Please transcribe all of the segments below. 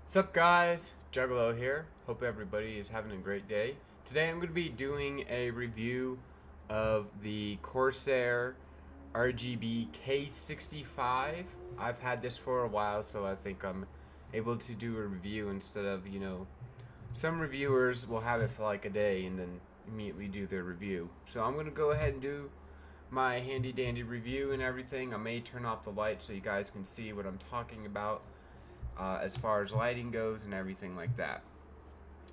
Sup guys, Juggalo here. Hope everybody is having a great day. Today I'm going to be doing a review of the Corsair RGB K65. I've had this for a while, so I think I'm able to do a review instead of, some reviewers will have it for like a day and then immediately do their review. So I'm going to go ahead and do my handy dandy review and everything. I may turn off the light so you guys can see what I'm talking about. As far as lighting goes and everything like that.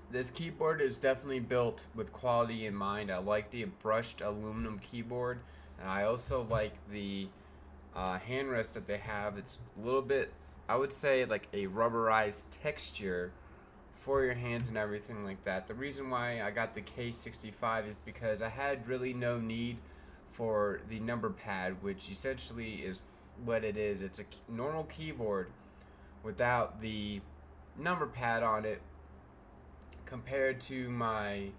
This keyboard is definitely built with quality in mind. I like the brushed aluminum keyboard, and I also like the handrest that they have. It's a little bit, I would say, like a rubberized texture for your hands and everything like that. The reason why I got the K65 is because I had really no need for the number pad, which essentially is what it is. It's a normal keyboard without the number pad on it, compared to my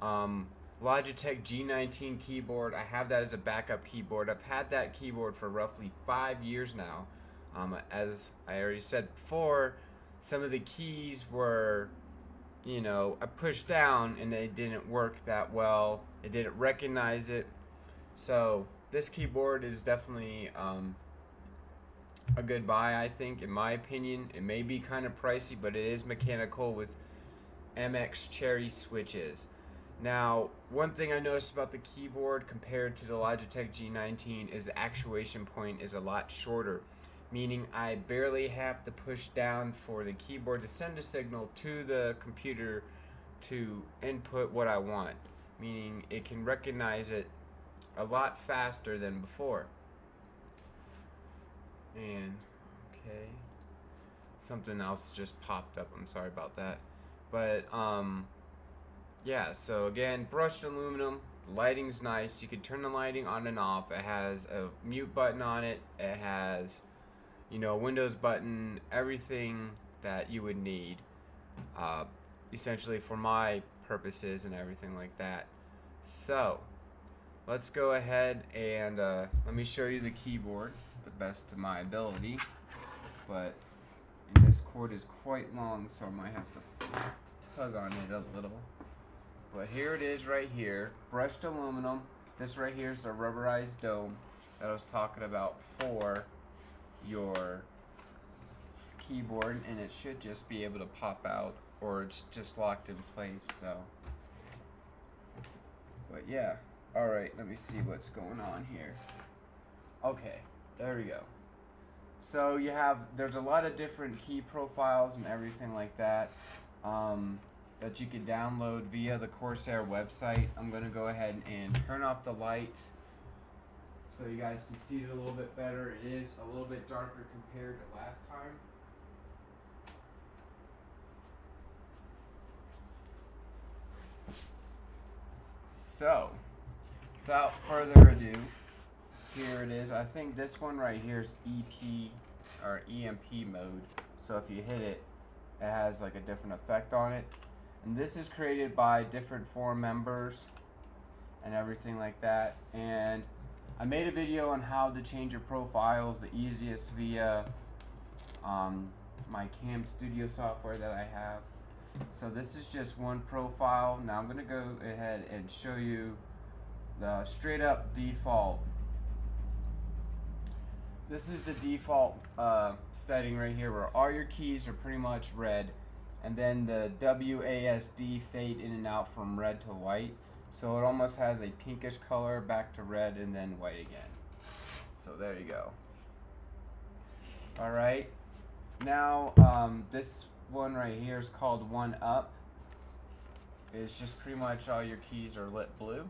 Logitech G19 keyboard. I have that as a backup keyboard. I've had that keyboard for roughly 5 years now. As I already said before, some of the keys were, I pushed down and they didn't work that well. It didn't recognize it. So this keyboard is definitely a good buy, I think, in my opinion. It may be kind of pricey, but it is mechanical with MX cherry switches. Now, one thing I noticed about the keyboard compared to the Logitech G19 is the actuation point is a lot shorter, meaning I barely have to push down for the keyboard to send a signal to the computer to input what I want, meaning it can recognize it a lot faster than before. And okay, something else just popped up. I'm sorry about that. But yeah, so again, brushed aluminum. Lighting's nice. You can turn the lighting on and off. It has a mute button on it. It has, a Windows button, everything that you would need, essentially for my purposes and everything like that. So let's go ahead and let me show you the keyboard the best of my ability, and this cord is quite long, so I might have to tug on it a little. But here it is right here, brushed aluminum. This right here is the rubberized dome that I was talking about for your keyboard, and it should just be able to pop out, or it's just locked in place. So, but yeah. Alright, let me see what's going on here. Okay, there we go. So there's a lot of different key profiles and everything like that that you can download via the Corsair website. I'm going to go ahead and turn off the lights so you guys can see it a little bit better. It is a little bit darker compared to last time. So, without further ado, here it is. I think this one right here is EP or EMP mode. So if you hit it, it has like a different effect on it. And this is created by different forum members and everything like that. And I made a video on how to change your profiles the easiest via my Cam Studio software that I have. So this is just one profile. Now I'm going to go ahead and show you the straight up default. This is the default setting right here, where all your keys are pretty much red, and then the WASD fade in and out from red to white. So it almost has a pinkish color back to red and then white again. So there you go. Alright, now this one right here is called One Up. It's just pretty much all your keys are lit blue.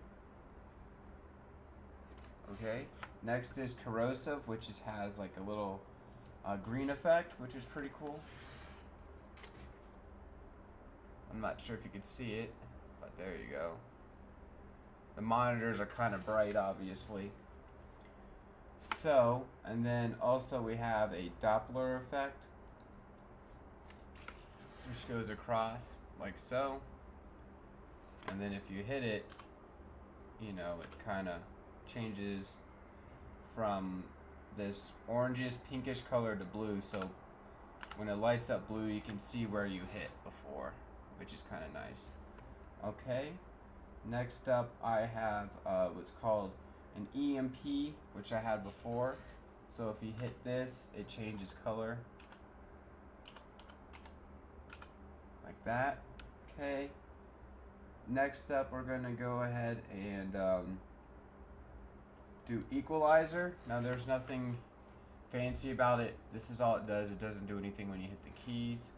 Okay, next is Corrosive, which has like a little green effect, which is pretty cool. I'm not sure if you can see it, but there you go. The monitors are kind of bright, obviously. So, and then also we have a Doppler effect, which goes across like so. And then if you hit it, it kind of changes from this orangish pinkish color to blue. So when it lights up blue, you can see where you hit before, which is kind of nice. Okay, next up I have what's called an EMP, which I had before. So if you hit this, it changes color like that. Okay, next up we're going to go ahead and do equalizer. Now there's nothing fancy about it. This is all it does. It doesn't do anything when you hit the keys.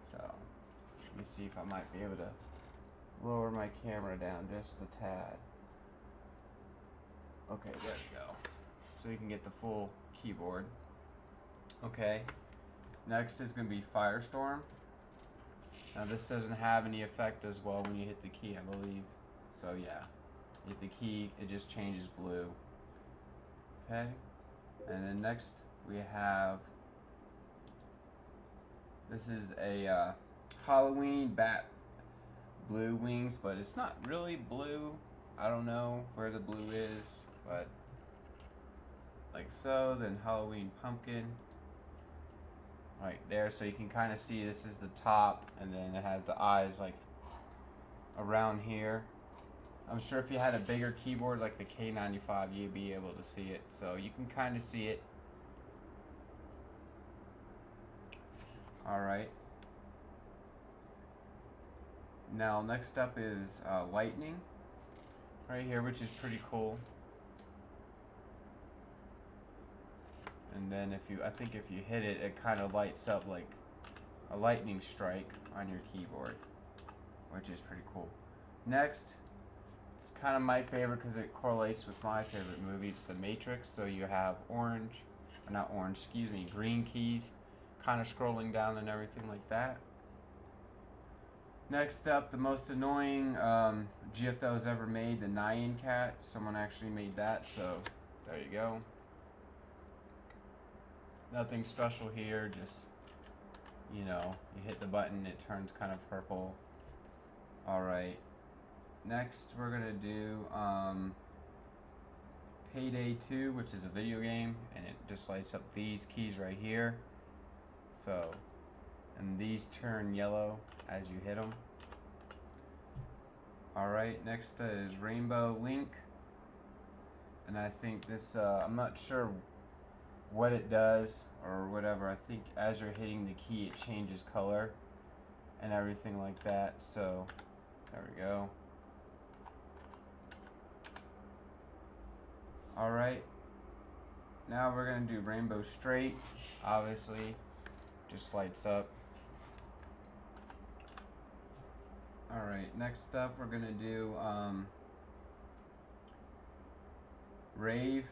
So let me see if I might be able to lower my camera down just a tad. Okay, there we go. So you can get the full keyboard. Okay, next is going to be Firestorm. Now this doesn't have any effect as well when you hit the key, I believe. So yeah, you hit the key, it just changes blue. Okay, and then next we have, this is a Halloween bat blue wings, but it's not really blue. I don't know where the blue is, but like so. Then Halloween pumpkin right there, so you can kind of see this is the top, and then it has the eyes like around here. I'm sure if you had a bigger keyboard like the K95, you'd be able to see it, so you can kind of see it. Alright, now next up is lightning right here, which is pretty cool. And then I think if you hit it, it kind of lights up like a lightning strike on your keyboard, which is pretty cool. Next, it's kind of my favorite because it correlates with my favorite movie. It's The Matrix. So you have green keys, kind of scrolling down and everything like that. Next up, the most annoying GIF that was ever made, the Nyan cat. Someone actually made that, so there you go. Nothing special here, just, you know, you hit the button, it turns kind of purple. Alright, next we're going to do Payday 2, which is a video game, and it just lights up these keys right here. So, and these turn yellow as you hit them. Alright, next is Rainbow Link, and I think this, I'm not sure what it does or whatever. I think as you're hitting the key, it changes color and everything like that. So there we go. Alright, now we're gonna do Rainbow Straight. Obviously just lights up. Alright, next up we're gonna do Rave.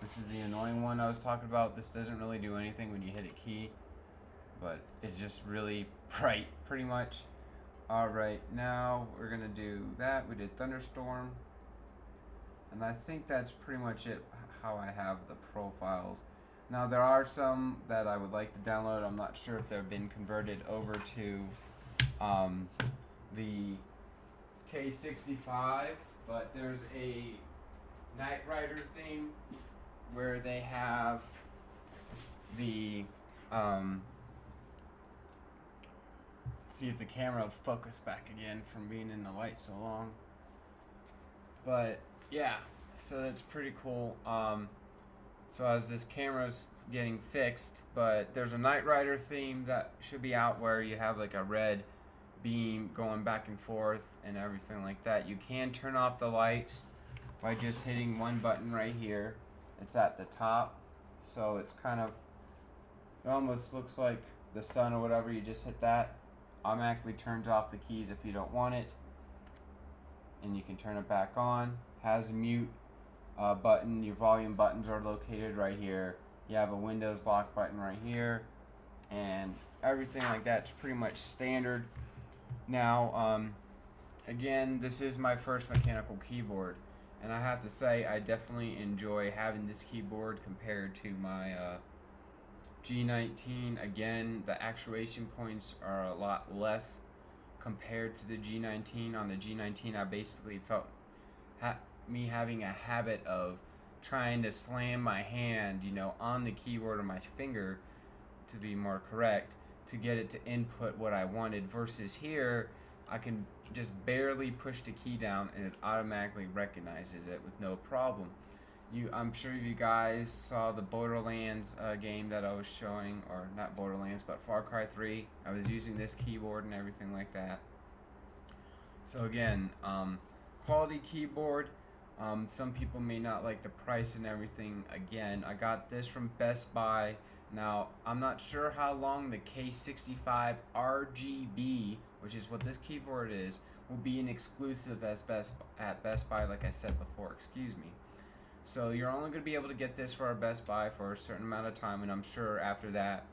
This is the annoying one I was talking about. This doesn't really do anything when you hit a key, but it's just really bright, pretty much. Alright, now we're going to do that. We did Thunderstorm, and I think that's pretty much it, how I have the profiles. Now there are some that I would like to download. I'm not sure if they've been converted over to the K65, but there's a Knight Rider theme where they have the see if the camera will focus back again from being in the light so long. But yeah, so that's pretty cool. So as this camera's getting fixed, but there's a Knight Rider theme that should be out where you have like a red beam going back and forth and everything like that. You can turn off the lights by just hitting one button right here. It's at the top, so it's kind of, it almost looks like the sun or whatever. You just hit that, automatically turns off the keys if you don't want it, and you can turn it back on. Has a mute button. Your volume buttons are located right here. You have a Windows lock button right here, and everything like that's pretty much standard. Now again, this is my first mechanical keyboard, and I have to say I definitely enjoy having this keyboard compared to my G19. Again, the actuation points are a lot less compared to the G19. On the G19, I basically felt me having a habit of trying to slam my hand, you know, on the keyboard or my finger to be more correct, to get it to input what I wanted, versus here I can just barely push the key down and it automatically recognizes it with no problem. I'm sure you guys saw the Borderlands game that I was showing, or not Borderlands, but Far Cry 3. I was using this keyboard and everything like that. So again, quality keyboard. Some people may not like the price and everything. Again, I got this from Best Buy. Now, I'm not sure how long the K65 RGB, which is what this keyboard is, will be an exclusive at Best Buy, like I said before, excuse me. So you're only going to be able to get this for our Best Buy for a certain amount of time, and I'm sure after that,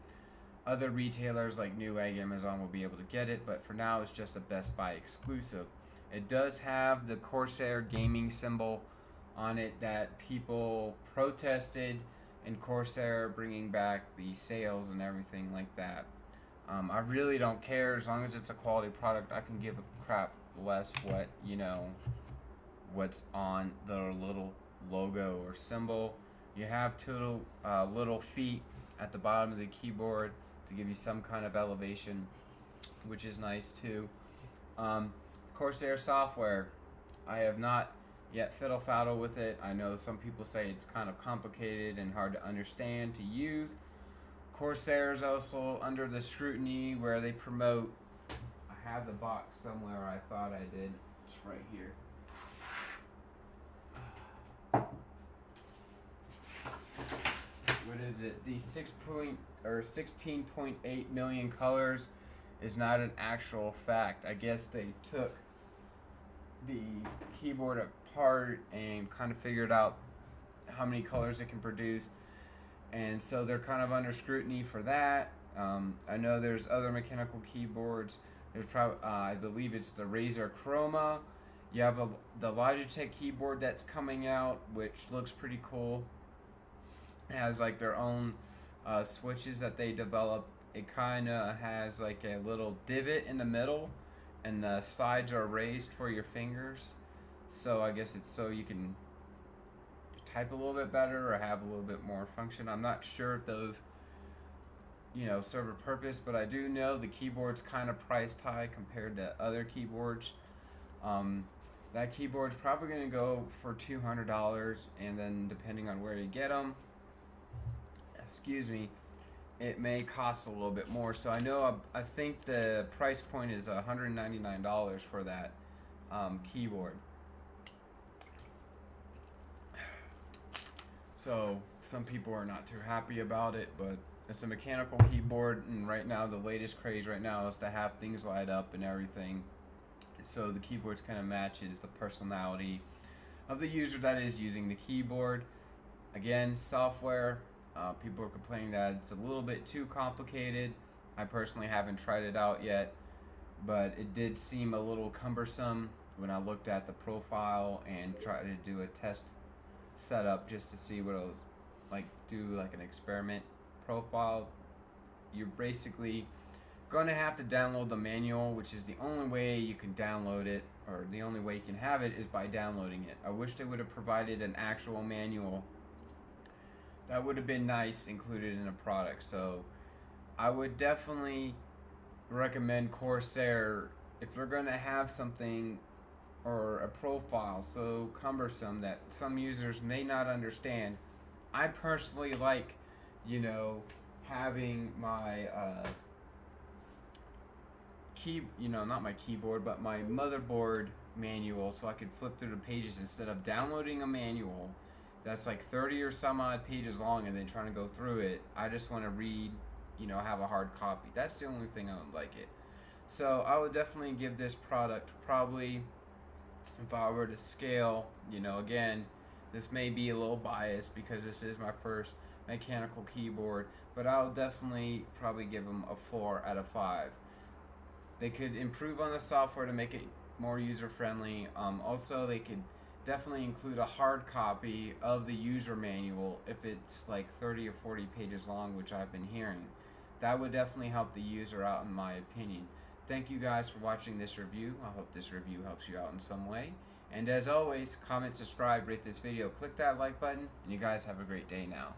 other retailers like Newegg, Amazon will be able to get it, but for now it's just a Best Buy exclusive. It does have the Corsair Gaming symbol on it that people protested, and Corsair bringing back the sales and everything like that. I really don't care. As long as it's a quality product, I can give a crap less what, you know, what's on the little logo or symbol. You have two little feet at the bottom of the keyboard to give you some kind of elevation, which is nice too. Corsair software, I have not yet fiddle-faddle with it. I know some people say it's kind of complicated and hard to understand to use. Corsair is also under the scrutiny where they promote. I have the box somewhere. I thought I did. It's right here. What is it? The 16.8 million colors is not an actual fact. I guess they took the keyboard apart and kind of figured out how many colors it can produce, and so they're kind of under scrutiny for that. I know there's other mechanical keyboards. There's probably I believe it's the Razer Chroma. You have the Logitech keyboard that's coming out, which looks pretty cool. It has like their own switches that they developed. It kind of has like a little divot in the middle, and the sides are raised for your fingers. So I guess it's so you can type a little bit better or have a little bit more function. I'm not sure if those, you know, serve a purpose, but I do know the keyboard's kind of priced high compared to other keyboards. That keyboard's probably going to go for $200, and then depending on where you get them, excuse me, it may cost a little bit more. So I know I think the price point is $199 for that keyboard. So some people are not too happy about it, but it's a mechanical keyboard, and right now the latest craze right now is to have things light up and everything. So the keyboard kind of matches the personality of the user that is using the keyboard. Again, software, people are complaining that it's a little bit too complicated. I personally haven't tried it out yet, but it did seem a little cumbersome when I looked at the profile and tried to do a test setup just to see what it was like, do like an experiment profile. You're basically going to have to download the manual, which is the only way you can download it, or the only way you can have it is by downloading it. I wish they would have provided an actual manual. That would have been nice, included in a product. So I would definitely recommend Corsair if they're going to have something or a profile so cumbersome that some users may not understand. I personally like, you know, having my not my keyboard, but my motherboard manual, so I could flip through the pages instead of downloading a manual that's like 30 or some odd pages long and then trying to go through it. I just want to read, you know, have a hard copy. That's the only thing I don't like it. So I would definitely give this product, probably, if I were to scale, you know, again, this may be a little biased because this is my first mechanical keyboard, but I'll definitely probably give them a 4 out of 5. They could improve on the software to make it more user-friendly. Also, they could definitely include a hard copy of the user manual if it's like 30 or 40 pages long, which I've been hearing. That would definitely help the user out, in my opinion. Thank you guys for watching this review. I hope this review helps you out in some way. And as always, comment, subscribe, rate this video, click that like button, and you guys have a great day now.